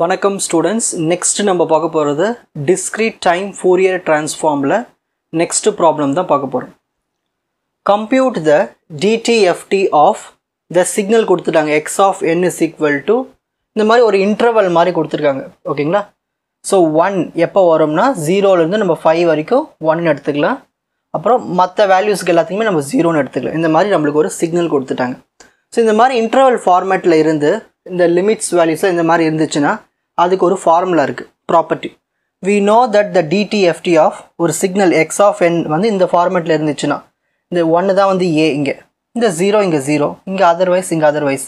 வணக்கம் students. Next நம்ம பார்க்க போகிறது டிஸ்க்ரீட் டைம் ஃபோரியர் டிரான்ஸ்ஃபார்மில் நெக்ஸ்ட் ப்ராப்ளம் தான் பார்க்க போகிறோம். Compute the DTFT of the signal கொடுத்துட்டாங்க. X of n is equal to இந்த மாதிரி ஒரு இன்டர்வல் மாதிரி கொடுத்துருக்காங்க. ஓகேங்களா? ஸோ 1 எப்போ வரும்னா 0லேருந்து நம்ம 5 வரைக்கும் 1 எடுத்துக்கலாம். அப்புறம் மற்ற வேல்யூஸ்க்கு எல்லாத்துக்குமே நம்ம 0ன்னு எடுத்துக்கலாம். இந்த மாதிரி நம்மளுக்கு ஒரு சிக்னல் கொடுத்துட்டாங்க. ஸோ இந்த மாதிரி இன்டர்வல் ஃபார்மேட்டில் இருந்து இந்த லிமிட்ஸ் வேல்யூஸில் இந்த மாதிரி இருந்துச்சுன்னா அதுக்கு ஒரு ஃபார்முலா இருக்குது, property. We know that the DTFT of ஒரு சிக்னல் எக்ஸ் ஆஃப் என் வந்து இந்த ஃபார்மேட்டில் இருந்துச்சுன்னா இந்த 1 தான் வந்து ஏ, இங்கே இந்த 0 இங்கே 0, இங்கே அதர்வைஸ் இங்கே அதர்வைஸ்,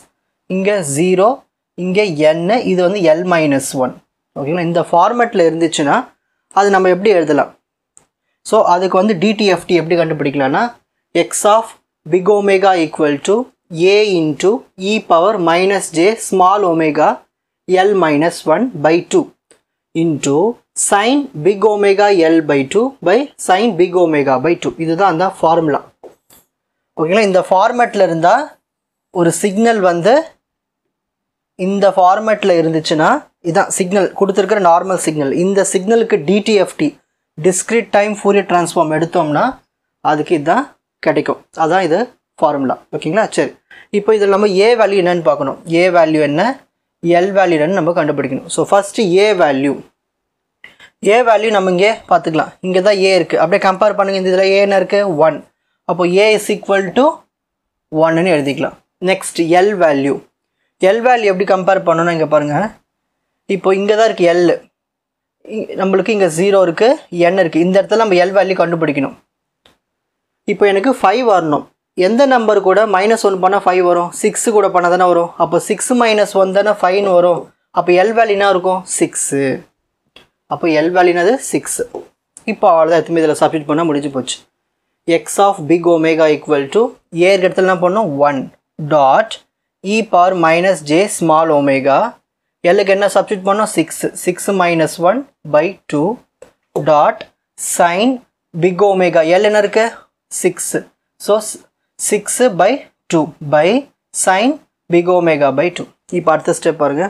இங்கே 0 இங்கே n, இது வந்து L-1. ஓகேங்களா? இந்த ஃபார்மேட்டில் இருந்துச்சுன்னா அது நம்ம எப்படி எழுதலாம்? ஸோ அதுக்கு வந்து டிடிஎஃப்டி எப்படி கண்டுபிடிக்கலாம்னா x of big omega equal to a into e power minus j small omega L minus 1 by 2 into sin big omega L by 2 by sin big omega by 2. இதுதான் அந்த ஃபார்முலா. ஓகேங்களா? இந்த ஃபார்மேட்டில் இருந்தால் ஒரு சிக்னல் வந்து இந்த ஃபார்மேட்டில் இருந்துச்சுன்னா இதுதான் சிக்னல் கொடுத்துருக்கிற நார்மல் சிக்னல். இந்த சிக்னலுக்கு டிடிஎஃப்டி டிஸ்க்ரீட் டைம் ஃபோரியர் டிரான்ஸ்ஃபார்ம் எடுத்தோம்னா அதுக்கு இதுதான் கிடைக்கும். அதான் இது ஃபார்முலா. ஓகேங்களா? சரி, இப்போ இதில் நம்ம ஏ வேல்யூ என்னன்னு பார்க்கணும். ஏ வேல்யூ என்ன, எல் வேல்யூ என்னன்னு நம்ம கண்டுபிடிக்கணும். ஸோ ஃபஸ்ட்டு ஏ வேல்யூ நம்ம இங்கே பார்த்துக்கலாம். இங்கே தான் ஏ இருக்குது. அப்படியே கம்பேர் பண்ணுங்கள். இந்த இதில் ஏ என்ன இருக்குது? 1. அப்போ ஏ இஸ் ஈக்குவல் டு 1ன்னு எழுதிக்கலாம். நெக்ஸ்ட் எல் வேல்யூ எப்படி கம்பேர் பண்ணணும்? இங்கே பாருங்கள். இப்போ இங்கே தான் இருக்குது எல், நம்மளுக்கு இங்கே 0 இருக்குது, n இருக்குது. இந்த இடத்துல நம்ம எல் வேல்யூ கண்டுபிடிக்கணும். இப்போ எனக்கு 5 வரணும். எந்த நம்பர் கூட -1 பண்ணால் 5 வரும்? 6 கூட பண்ணால் தானே வரும். அப்போ 6 - 1 தானே 5 வரும். அப்போ எல் வேல்யூ என்ன இருக்கும்? 6. அப்போ எல் வேல்யூனது 6. இப்போ அவ்வளோதான், எதுவுமே இதில் சப்ஸ்டிட் பண்ணால் முடிஞ்சு போச்சு. X of big omega equal to a இடத்துல என்ன பண்ணணும்? 1 dot e power minus j small omega. எல்லுக்கு என்ன சப்ஸ்டிட் பண்ணோம்? 6 - 1 by 2 dot sine big omega. L என்ன இருக்கு? 6. So 6 by 2 by sin big omega by 2. இப்போ அடுத்த ஸ்டெப் பாருங்க.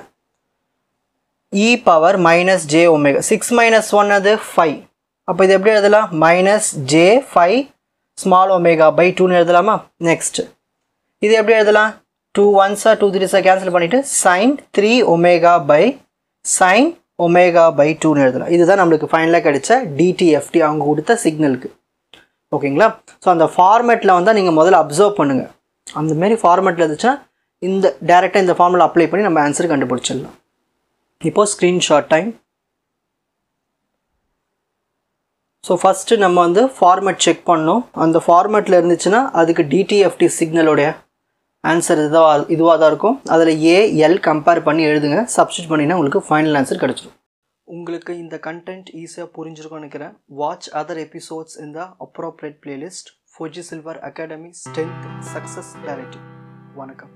e power minus j omega. 6 - 1 அது 5. அப்போ இது எப்படி எழுதலாம்? -j 5 small omega by 2ன்னு எழுதலாமா? நெக்ஸ்ட் இது எப்படி எழுதலாம்? 2 1s 2 3s கேன்சல் பண்ணிவிட்டு sin 3 omega by sin omega by 2ன்னு எழுதலாம். இதுதான் நம்மளுக்கு ஃபைனலாக கிடைச்ச டிடிஎஃப்டி அவங்க கொடுத்த சிக்னலுக்கு. ஓகேங்களா? ஸோ அந்த ஃபார்மேட்டில் வந்தால் நீங்கள் முதல்ல அப்சர்வ் பண்ணுங்கள். அந்தமாரி ஃபார்மேட்டில் இருந்துச்சுன்னா இந்த டேரெக்டாக இந்த ஃபார்முலா அப்ளை பண்ணி நம்ம ஆன்சர் கண்டுபிடிச்சிடலாம். இப்போது ஸ்க்ரீன்ஷாட் டைம். ஸோ ஃபஸ்ட்டு நம்ம வந்து ஃபார்மேட் செக் பண்ணோம். அந்த ஃபார்மேட்டில் இருந்துச்சுன்னா அதுக்கு டிடிஎஃப்டி சிக்னலோடைய ஆன்சர் இதுவாக தான் இருக்கும். அதில் ஏஎல் கம்பேர் பண்ணி எழுதுங்க. சப்ஸ்டிட் பண்ணிங்கன்னா உங்களுக்கு ஃபைனல் ஆன்சர் கிடச்சிடும். உங்களுக்கு இந்த கண்டென்ட் ஈஸியாக புரிஞ்சிருக்கும்னு நினைக்கிறேன். வாட்ச் அதர் எபிசோட்ஸ் இன் த appropriate playlist. Fauji silver academy strength success directive. வணக்கம்.